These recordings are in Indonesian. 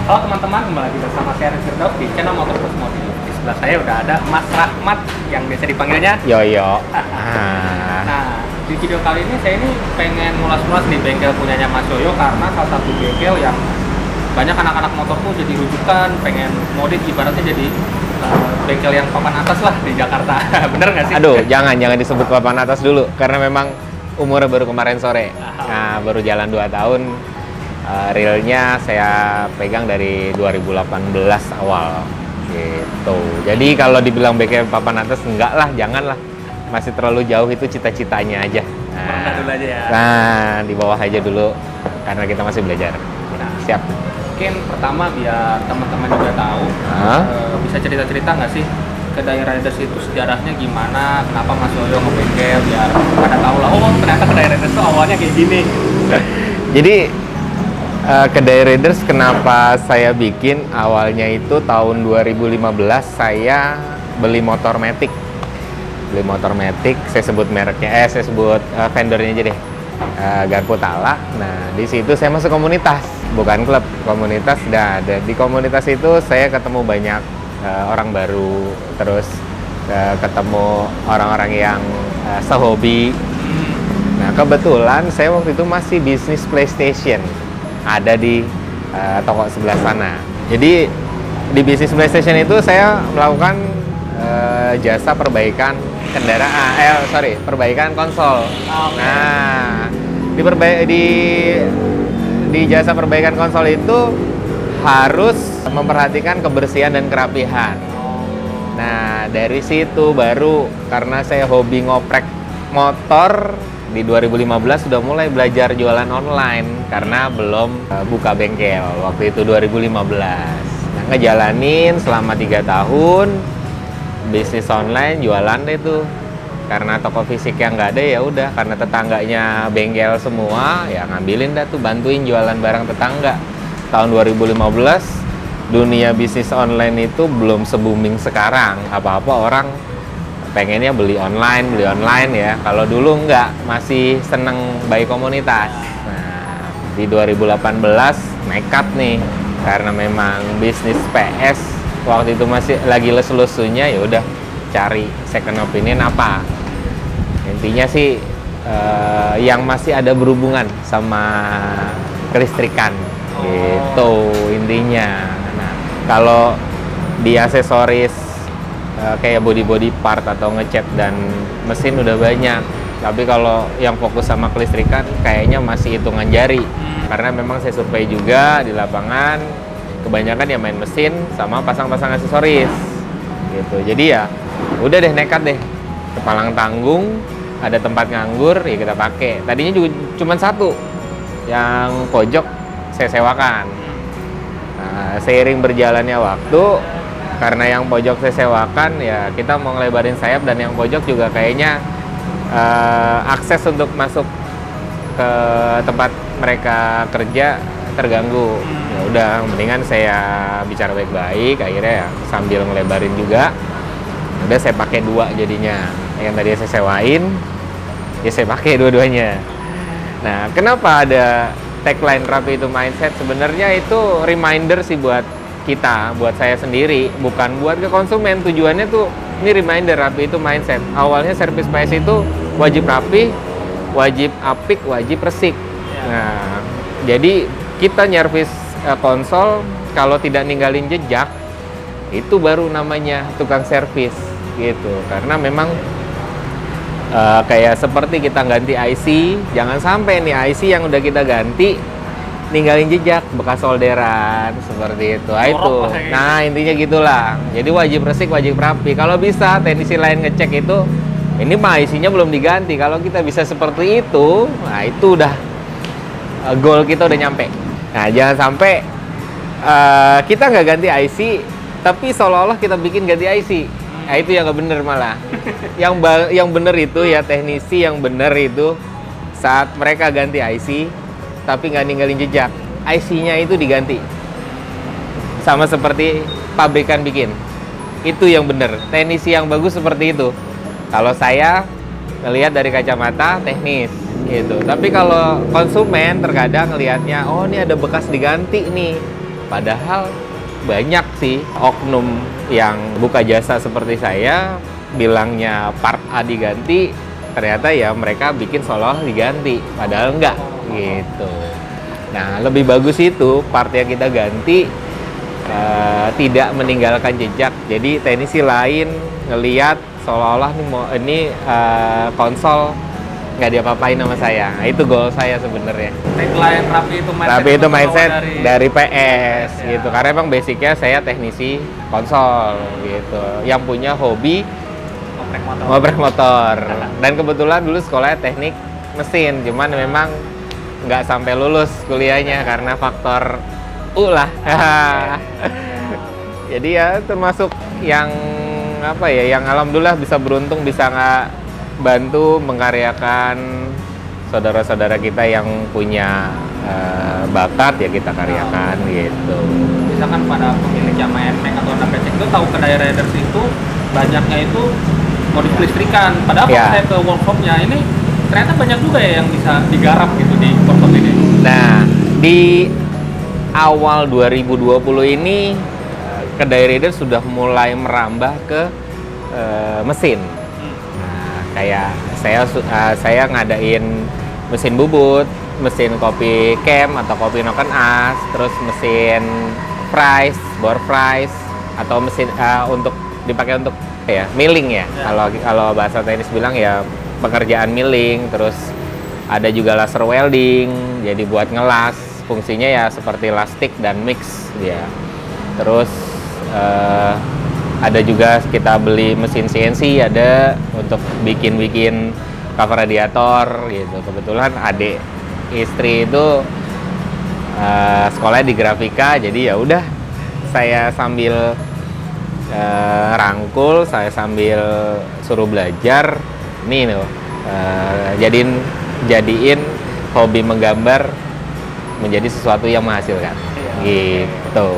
Halo teman-teman, kembali lagi bersama saya Rizky Firdaus di channel Motor Plus Mobil. Di sebelah saya udah ada Mas Rahmat yang biasa dipanggilnya Yoyo. Nah, di video kali ini saya ini pengen ngulas-ngulas nih bengkel punyanya Mas Yoyo, karena salah satu bengkel yang banyak anak-anak motor tuh jadi rujukan, pengen modif, ibaratnya jadi bengkel yang papan atas lah di Jakarta. Bener nggak sih? Aduh, jangan disebut papan atas dulu, karena memang umurnya baru kemarin sore. Nah, baru jalan 2 tahun. Realnya saya pegang dari 2018 awal gitu. Jadi kalau dibilang bengkel papan atas, enggak lah, janganlah. Masih terlalu jauh, itu cita-citanya aja. Nah, dulu aja ya. Nah, di bawah aja dulu, karena kita masih belajar. Nah, Siap. mungkin pertama biar teman-teman juga tahu, bisa cerita-cerita nggak sih ke daerah Riders itu sejarahnya gimana, kenapa Mas Yoyo ngebengkel, biar pada tahu lah, oh ternyata ke daerah Riders itu awalnya kayak gini. Jadi kedai Riders kenapa saya bikin awalnya itu tahun 2015 saya beli motor Matic. Saya sebut mereknya, saya sebut vendornya aja deh. Garpu Tala. Nah, di situ saya masuk komunitas, bukan klub, komunitas. Dan di komunitas itu saya ketemu banyak orang baru, terus ketemu orang-orang yang sehobi. Nah, kebetulan saya waktu itu masih bisnis PlayStation, ada di toko sebelah sana. Jadi di bisnis PlayStation itu saya melakukan jasa perbaikan kendaraan, perbaikan konsol. Nah, di jasa perbaikan konsol itu harus memperhatikan kebersihan dan kerapihan. Nah, dari situ baru, karena saya hobi ngoprek motor, di 2015 sudah mulai belajar jualan online karena belum buka bengkel. Waktu itu 2015. Nah, ngejalanin selama 3 tahun bisnis online, jualan deh tuh. Karena toko fisik yang nggak ada, ya udah, karena tetangganya bengkel semua, ya ngambilin dah tuh, bantuin jualan barang tetangga. Tahun 2015 dunia bisnis online itu belum se-booming sekarang. Apa-apa orang pengennya beli online ya. Kalau dulu enggak, masih seneng buy komunitas. Nah, di 2018 nekat nih, karena memang bisnis PS waktu itu masih lagi les-lesunya, ya udah cari second opinion apa. Intinya sih yang masih ada berhubungan sama kelistrikan gitu intinya. Nah, kalau di aksesoris kayak body part atau ngecat dan mesin udah banyak, tapi kalau yang fokus sama kelistrikan kayaknya masih hitungan jari. Karena memang saya survei juga di lapangan, kebanyakan ya main mesin sama pasang-pasang aksesoris gitu. Jadi ya udah deh, nekat deh, kepalang tanggung, ada tempat nganggur ya kita pakai. Tadinya juga cuma satu, yang pojok saya sewakan. Nah, seiring berjalannya waktu, karena yang pojok saya sewakan, ya kita mau ngelebarin sayap, dan yang pojok juga kayaknya akses untuk masuk ke tempat mereka kerja terganggu. Ya udah, mendingan saya bicara baik-baik, akhirnya ya sambil ngelebarin juga. Udah saya pakai 2 jadinya. Yang tadi saya sewain, ya saya pakai dua-duanya. Nah, kenapa ada tagline rapi itu mindset? Sebenarnya itu reminder sih buat kita, buat saya sendiri, bukan buat ke konsumen. Tujuannya tuh ini reminder, rapi itu mindset. Awalnya servis PS itu wajib rapi, wajib apik, wajib resik. Nah, jadi kita nyervis konsol kalau tidak ninggalin jejak, itu baru namanya tukang servis gitu. Karena memang kayak seperti kita ganti IC, jangan sampai nih IC yang udah kita ganti ninggalin jejak bekas solderan seperti itu. Nah, intinya gitulah. Jadi wajib resik, wajib rapi. Kalau bisa teknisi lain ngecek itu, ini mah IC-nya belum diganti. Kalau kita bisa seperti itu, nah itu udah goal kita udah nyampe. Nah, jangan sampai kita nggak ganti IC, tapi seolah-olah kita bikin ganti IC. Nah, itu yang nggak bener malah. Yang bener itu ya, teknisi yang bener itu saat mereka ganti IC, tapi nggak ninggalin jejak. IC-nya itu diganti. Sama seperti pabrikan bikin. Itu yang bener. Teknisi yang bagus seperti itu. Kalau saya ngelihat dari kacamata teknis gitu. Tapi kalau konsumen terkadang ngelihatnya, oh ini ada bekas diganti nih. Padahal banyak sih oknum yang buka jasa seperti saya bilangnya part A diganti, ternyata ya mereka bikin seolah diganti, padahal enggak gitu. Nah, lebih bagus itu part yang kita ganti tidak meninggalkan jejak. Jadi teknisi lain ngelihat seolah-olah ini konsol nggak diapa-apain sama saya. Nah, itu goal saya sebenarnya. Tagline Rapi itu mindset dari PS ya. gitu. Karena emang basicnya saya teknisi konsol gitu, yang punya hobi ngoprek motor. Dan kebetulan dulu sekolahnya teknik mesin, cuman memang nggak sampai lulus kuliahnya karena faktor lah. Jadi ya termasuk yang apa ya, yang alhamdulillah bisa beruntung bisa nggak bantu mengkaryakan saudara-saudara kita yang punya bakat, ya kita karyakan gitu. Misalkan pada pemilik Yamaha NMAX atau Honda PCX itu tahu kedai riders itu banyaknya itu modif listrikan. Padahal kalau saya ke workshopnya ini ternyata banyak juga ya yang bisa digarap gitu di workshop ini. Nah, di awal 2020 ini kedai riders sudah mulai merambah ke mesin. Nah, kayak saya ngadain mesin bubut, mesin kopi cam atau kopi noken as, terus mesin price, bore price, atau mesin untuk dipakai untuk ya milling ya. Kalau bahasa teknis bilang ya pekerjaan milling. Terus ada juga laser welding, jadi buat ngelas, fungsinya ya seperti lastik dan mix ya. Terus ada juga kita beli mesin CNC, ada untuk bikin cover radiator gitu. Kebetulan adik istri itu sekolahnya di grafika, jadi ya udah saya sambil rangkul, saya sambil suruh belajar nih loh, jadiin hobi menggambar menjadi sesuatu yang menghasilkan gitu.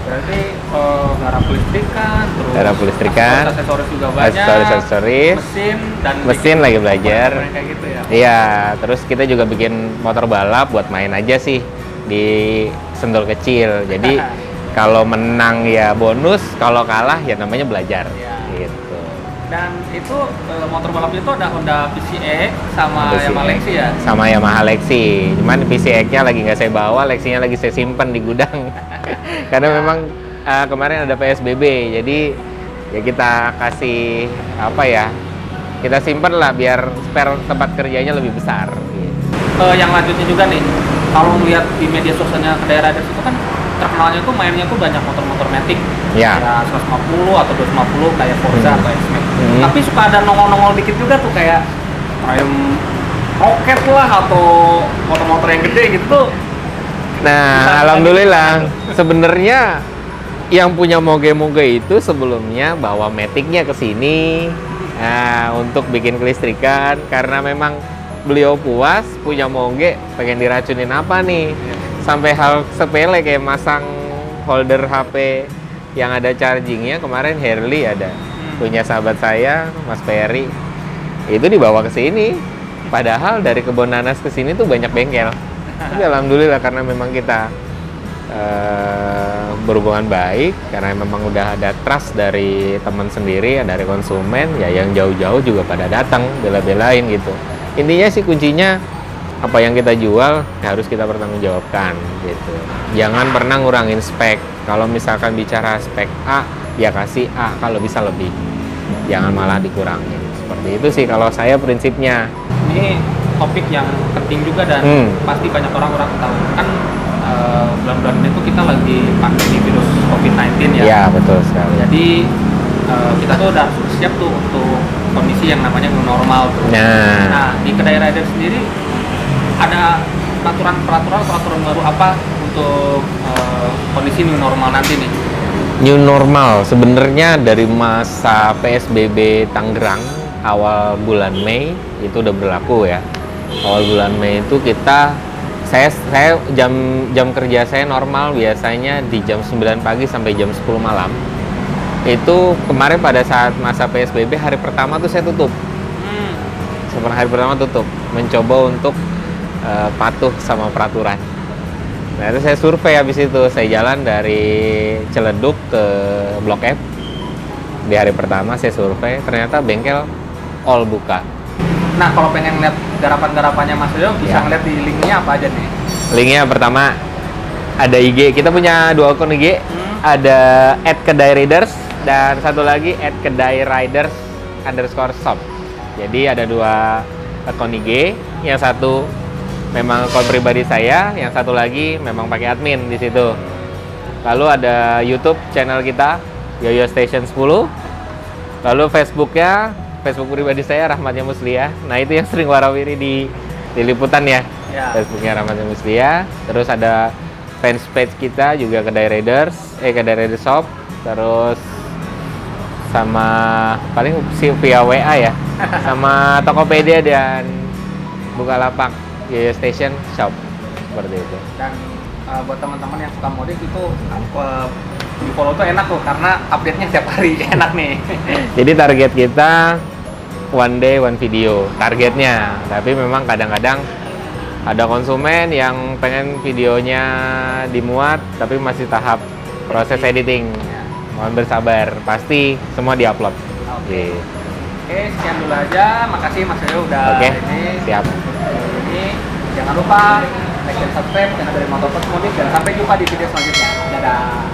Berarti garap listrikan, terus aksesoris juga banyak, mesin lagi belajar. Kayak gitu ya. Iya, terus kita juga bikin motor balap buat main aja sih di sentul kecil. Jadi kalau menang ya bonus, kalau kalah ya namanya belajar. Ya. Gitu. Dan itu motor balapnya itu ada Honda PCX sama Yamaha Lexi ya? Sama Yamaha Lexi. Cuman PCX-nya lagi nggak saya bawa, Lexinya lagi saya simpen di gudang. Karena memang kemarin ada PSBB, jadi ya kita kasih apa ya? Kita simpen lah biar spare tempat kerjanya lebih besar. Gitu. Yang lanjutnya juga nih, kalau melihat di media sosialnya kedai riders itu kan terkenalnya tuh mainnya tuh banyak motor-motor matic ya 150 atau 250 kayak Forza atau X-Max. Tapi suka ada nongol-nongol dikit juga tuh kayak Rocket lah atau motor-motor yang gede gitu tuh. Nah, alhamdulillah sebenarnya yang punya moge-moge itu sebelumnya bawa matic-nya ke sini untuk bikin kelistrikan, karena memang beliau puas punya moge, pengen diracunin apa nih. Sampai hal sepele kayak masang holder HP yang ada chargingnya. Kemarin Harley ada punya sahabat saya, Mas Ferry, itu dibawa ke sini. Padahal dari Kebon Nanas ke sini tuh banyak bengkel. Tapi alhamdulillah karena memang kita berhubungan baik, karena memang udah ada trust dari teman sendiri, dari konsumen, ya yang jauh-jauh juga pada datang bela-belain gitu. Intinya sih kuncinya apa yang kita jual harus kita pertanggungjawabkan gitu. Jangan pernah ngurangin spek. Kalau misalkan bicara spek A, ya kasih A, kalau bisa lebih. Jangan malah dikurangin. Seperti itu sih kalau saya prinsipnya. Ini topik yang penting juga dan pasti banyak orang tahu. Kan bulan-bulan ini tuh kita lagi pandemi virus COVID-19 ya. Iya, betul sekali. Jadi kita tuh udah harus siap tuh untuk kondisi yang namanya new normal tuh. Nah, di kedai rider sendiri ada peraturan baru apa untuk kondisi new normal nanti nih? New normal sebenarnya dari masa PSBB Tangerang awal bulan Mei itu udah berlaku ya. Awal bulan Mei itu saya jam kerja saya normal biasanya di jam 9 pagi sampai jam 10 malam. Itu kemarin pada saat masa PSBB hari pertama tuh saya tutup. Hari pertama tutup, mencoba untuk patuh sama peraturan. Nah itu saya survei habis itu, saya jalan dari Ciledug ke Blok F. Di hari pertama saya survei, ternyata bengkel all buka. Nah, kalau pengen lihat garapan-garapannya Mas Yoyo, bisa Ya. ngeliat di linknya apa aja nih? Linknya pertama ada IG, kita punya 2 akun IG, ada @kedairiders dan satu lagi @kedairiders_shop. Jadi ada 2 akun IG, yang satu memang akun pribadi saya, yang satu lagi memang pakai admin di situ. Lalu ada YouTube channel kita Yoyo Station 10. Lalu Facebooknya, Facebook pribadi saya Rahmatnya Muslia. Nah itu yang sering warawiri di liputan ya. Ya. Facebooknya Rahmatnya Muslia. Terus ada fanspage kita juga Kedai Raiders Shop. Terus sama paling via WA ya. Sama Tokopedia dan Bukalapak Yoyo Station Shop. Seperti itu. Dan buat teman-teman yang suka modik itu di follow tuh enak tuh karena update-nya setiap hari enak nih. Jadi target kita one day one video targetnya, tapi memang kadang-kadang ada konsumen yang pengen videonya dimuat tapi masih tahap proses editing. Mohon bersabar, pasti semua diupload. Oke. Oke, sekian dulu aja. Makasih Mas Yoyo udah Oke, ini. siap. Ini jangan lupa like dan subscribe channel dari Motorpod Modik dan sampai jumpa di video selanjutnya. Dadah.